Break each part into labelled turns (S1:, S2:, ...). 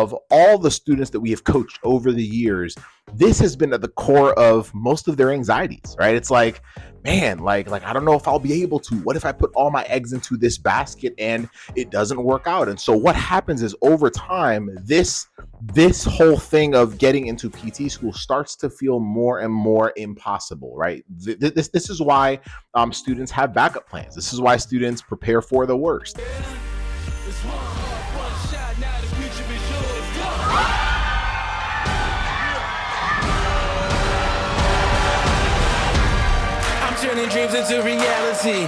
S1: of all the students that we have coached over the years, this has been at the core of most of their anxieties, right? It's like, man, like I don't know if I'll be able to. What if I put all my eggs into this basket and it doesn't work out? And so what happens is over time, this whole thing of getting into PT school starts to feel more and more impossible, right? This is why students have backup plans. This is why students prepare for the worst. Turning dreams into reality.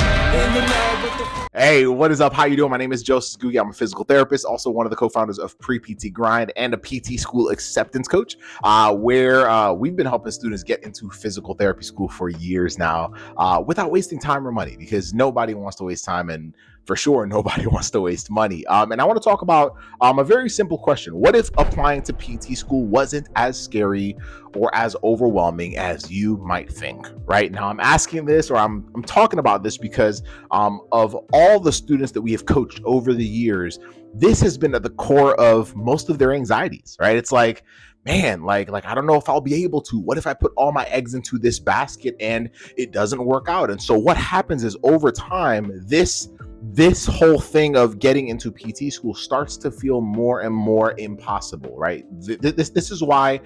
S1: Hey, what is up? How you doing? My name is Joseph Ngugi. I'm a physical therapist, also one of the co-founders of Pre-Pt Grind and a PT school acceptance coach, where we've been helping students get into physical therapy school for years now, without wasting time or money, because nobody wants to waste time, and for sure, nobody wants to waste money. And I want to talk about a very simple question. What if applying to PT school wasn't as scary or as overwhelming as you might think? Right now, I'm asking this, or I'm talking about this because of all the students that we have coached over the years, this has been at the core of most of their anxieties, right? It's like, man, like I don't know if I'll be able to. What if I put all my eggs into this basket and it doesn't work out? And so what happens is over time, this whole thing of getting into PT school starts to feel more and more impossible, right? This is why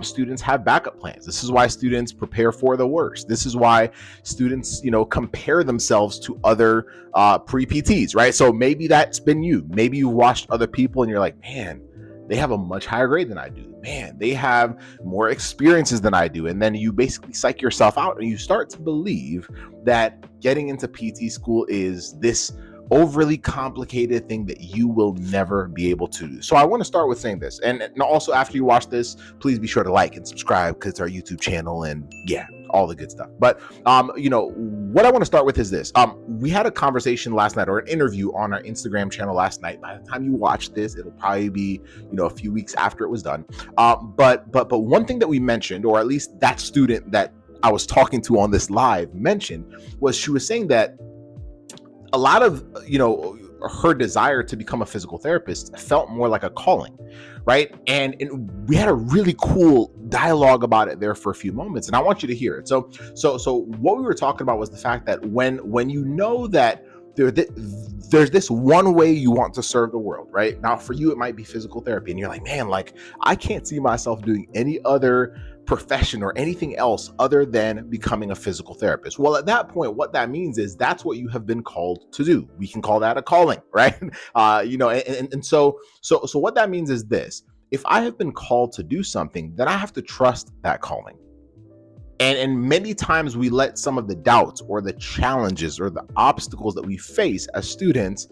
S1: students have backup plans. This is why students prepare for the worst. This is why students, compare themselves to other pre-PTs, right? So maybe that's been you. Maybe you watched other people and you're like, man, they have a much higher grade than I do. Man, they have more experiences than I do. And then you basically psych yourself out and you start to believe that getting into PT school is this overly complicated thing that you will never be able to do. So I want to start with saying this. And also, after you watch this, please be sure to like and subscribe, because it's our YouTube channel and yeah, all the good stuff. But, what I want to start with is this. We had a conversation last night, or an interview on our Instagram channel last night. By the time you watch this, it'll probably be, a few weeks after it was done. But one thing that we mentioned, or at least that student that I was talking to on this live mentioned, was she was saying that a lot of, her desire to become a physical therapist felt more like a calling, right? And we had a really cool dialogue about it there for a few moments, and I want you to hear it. So what we were talking about was the fact that when you know that there's this one way you want to serve the world, right? Now, for you, it might be physical therapy, and you're like, man, like I can't see myself doing any other profession or anything else other than becoming a physical therapist. Well, at that point, what that means is that's what you have been called to do. We can call that a calling, right? So what that means is this: if I have been called to do something, then I have to trust that calling. And many times we let some of the doubts or the challenges or the obstacles that we face as students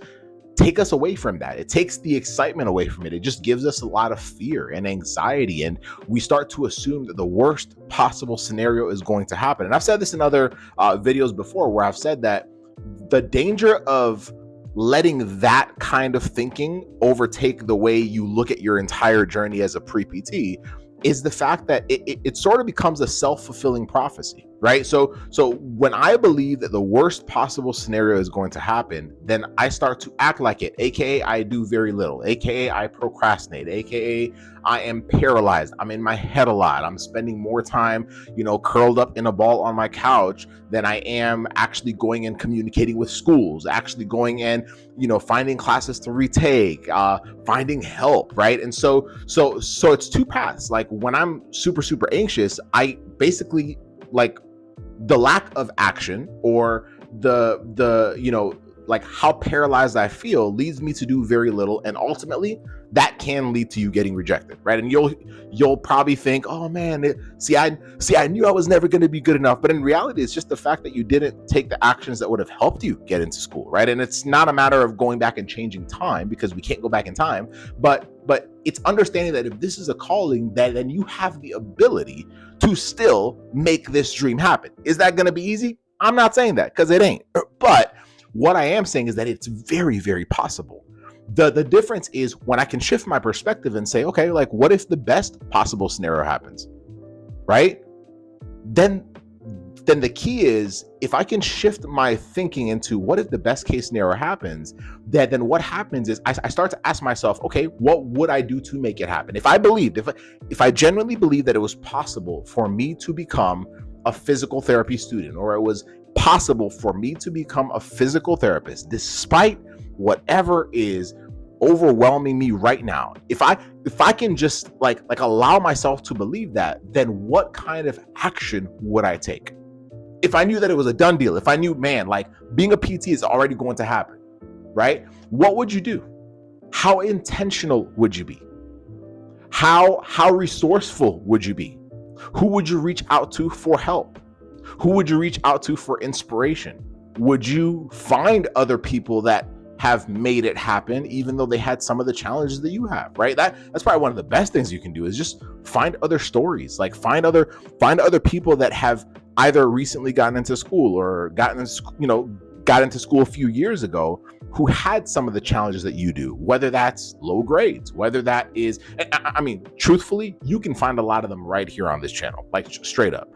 S1: take us away from that. It takes the excitement away from it. It just gives us a lot of fear and anxiety. And we start to assume that the worst possible scenario is going to happen. And I've said this in other videos before, where I've said that the danger of letting that kind of thinking overtake the way you look at your entire journey as a pre-PT is the fact that it sort of becomes a self-fulfilling prophecy, right? So when I believe that the worst possible scenario is going to happen, then I start to act like it, aka I do very little, aka I procrastinate, aka I am paralyzed. I'm in my head a lot. I'm spending more time, curled up in a ball on my couch than I am actually going and communicating with schools, actually going and, finding classes to retake, finding help, right? And so it's two paths. Like when I'm super, super anxious, I basically like the lack of action, or the like how paralyzed I feel leads me to do very little, and ultimately that can lead to you getting rejected, right? And you'll probably think, oh man, I knew I was never going to be good enough. But in reality, it's just the fact that you didn't take the actions that would have helped you get into school, right? And it's not a matter of going back and changing time, because we can't go back in time, but it's understanding that if this is a calling, then you have the ability to still make this dream happen. Is that going to be easy? I'm not saying that, because it ain't. But what I am saying is that it's very, very possible. The difference is when I can shift my perspective and say, okay, like what if the best possible scenario happens, right? Then then the key is, if I can shift my thinking into what if the best case scenario happens, then what happens is I start to ask myself, okay, what would I do to make it happen? If I genuinely believed that it was possible for me to become a physical therapy student, or it was possible for me to become a physical therapist, despite whatever is overwhelming me right now, if I can just like allow myself to believe that, then what kind of action would I take? If I knew that it was a done deal, if I knew, man, like being a PT is already going to happen, right? What would you do? How intentional would you be? How resourceful would you be? Who would you reach out to for help? Who would you reach out to for inspiration? Would you find other people that have made it happen, even though they had some of the challenges that you have, right? That's probably one of the best things you can do, is just find other stories, like find other people that have either recently gotten into school or got into school a few years ago, who had some of the challenges that you do, whether that's low grades, whether that is, I mean, truthfully, you can find a lot of them right here on this channel, like straight up.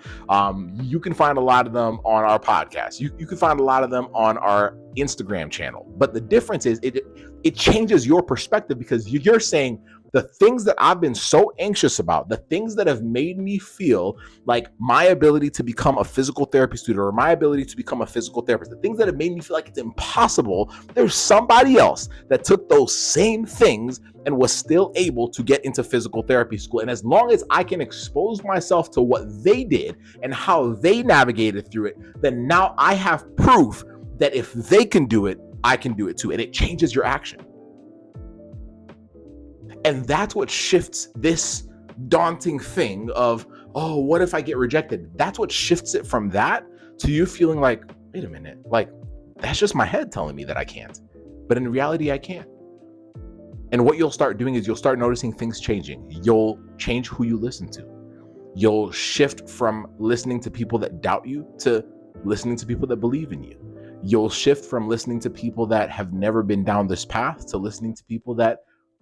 S1: You can find a lot of them on our podcast. You can find a lot of them on our Instagram channel. But the difference is it changes your perspective, because you're saying, the things that I've been so anxious about, the things that have made me feel like my ability to become a physical therapy student, or my ability to become a physical therapist, the things that have made me feel like it's impossible, there's somebody else that took those same things and was still able to get into physical therapy school. And as long as I can expose myself to what they did and how they navigated through it, then now I have proof that if they can do it, I can do it too. And it changes your action. And that's what shifts this daunting thing of, oh, what if I get rejected? That's what shifts it from that to you feeling like, wait a minute, like that's just my head telling me that I can't. But in reality, I can. And what you'll start doing is you'll start noticing things changing. You'll change who you listen to. You'll shift from listening to people that doubt you to listening to people that believe in you. You'll shift from listening to people that have never been down this path to listening to people that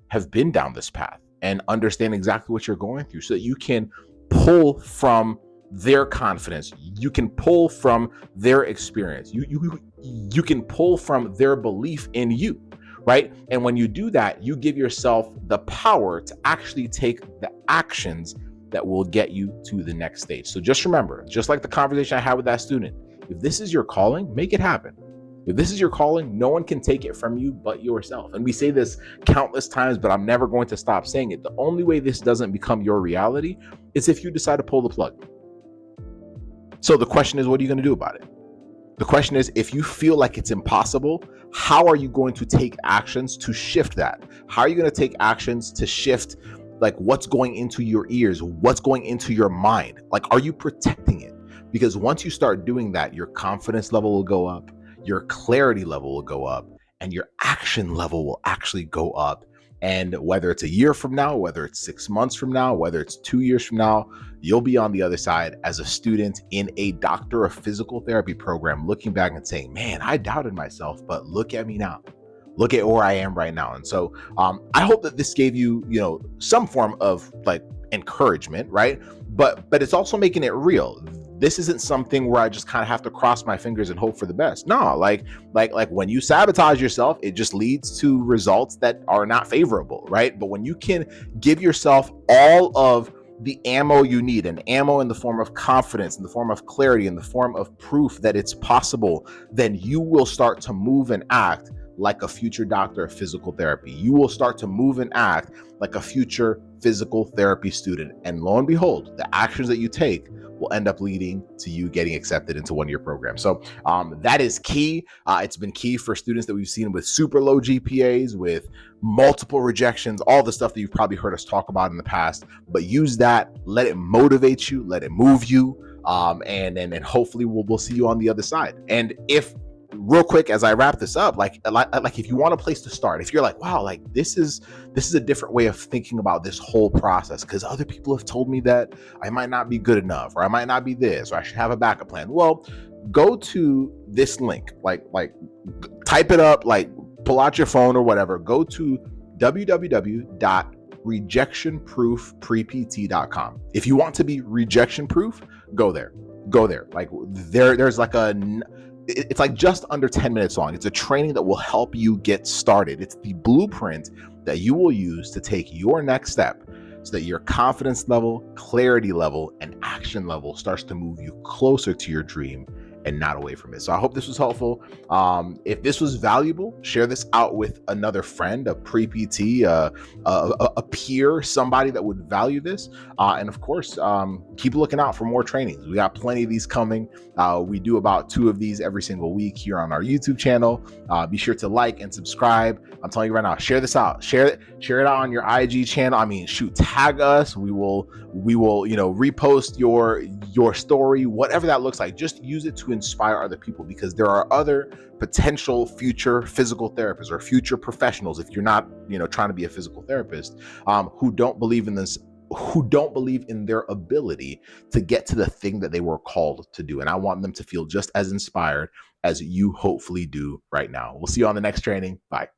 S1: have been down this path and understand exactly what you're going through, so that you can pull from their confidence. You can pull from their experience. You can pull from their belief in you, right? And when you do that, you give yourself the power to actually take the actions that will get you to the next stage. So just remember, just like the conversation I had with that student, if this is your calling, make it happen. If this is your calling, no one can take it from you but yourself. And we say this countless times, but I'm never going to stop saying it. The only way this doesn't become your reality is if you decide to pull the plug. So the question is, what are you going to do about it? The question is, if you feel like it's impossible, how are you going to take actions to shift that? How are you going to take actions to shift, like, what's going into your ears? What's going into your mind? Like, are you protecting it? Because once you start doing that, your confidence level will go up. Your clarity level will go up, and your action level will actually go up. And whether it's a year from now, whether it's 6 months from now, whether it's 2 years from now, you'll be on the other side as a student in a doctor of physical therapy program, looking back and saying, man, I doubted myself, but look at me now. Look at where I am right now. And so I hope that this gave you, some form of like encouragement, right? But it's also making it real. This isn't something where I just kind of have to cross my fingers and hope for the best. No, like when you sabotage yourself, it just leads to results that are not favorable, right? But when you can give yourself all of the ammo you need, and ammo in the form of confidence, in the form of clarity, in the form of proof that it's possible, then you will start to move and act like a future doctor of physical therapy. You will start to move and act like a future physical therapy student. And lo and behold, the actions that you take will end up leading to you getting accepted into one of your programs. So that is key. It's been key for students that we've seen with super low GPAs, with multiple rejections, all the stuff that you've probably heard us talk about in the past. But use that, let it motivate you, let it move you, and hopefully we'll see you on the other side. And if real quick, as I wrap this up, like if you want a place to start, if you're like, wow, like this is a different way of thinking about this whole process, because other people have told me that I might not be good enough, or I might not be this, or I should have a backup plan. Well, go to this link, like type it up, like pull out your phone or whatever, go to www.rejectionproofprept.com. If you want to be rejection proof, go there. go there. Like there's like it's like just under 10 minutes long. It's a training that will help you get started. It's the blueprint that you will use to take your next step so that your confidence level, clarity level, and action level starts to move you closer to your dream and not away from it. So I hope this was helpful. If this was valuable, share this out with another friend, a pre-PT, a peer, somebody that would value this. And of course, keep looking out for more trainings. We got plenty of these coming. We do about 2 of these every single week here on our YouTube channel. Be sure to like and subscribe. I'm telling you right now, share this out. Share it out on your IG channel. I mean, shoot, tag us. We will, repost your story, whatever that looks like. Just use it to inspire other people, because there are other potential future physical therapists or future professionals, if you're not, trying to be a physical therapist, who don't believe in this, who don't believe in their ability to get to the thing that they were called to do. And I want them to feel just as inspired as you hopefully do right now. We'll see you on the next training. Bye.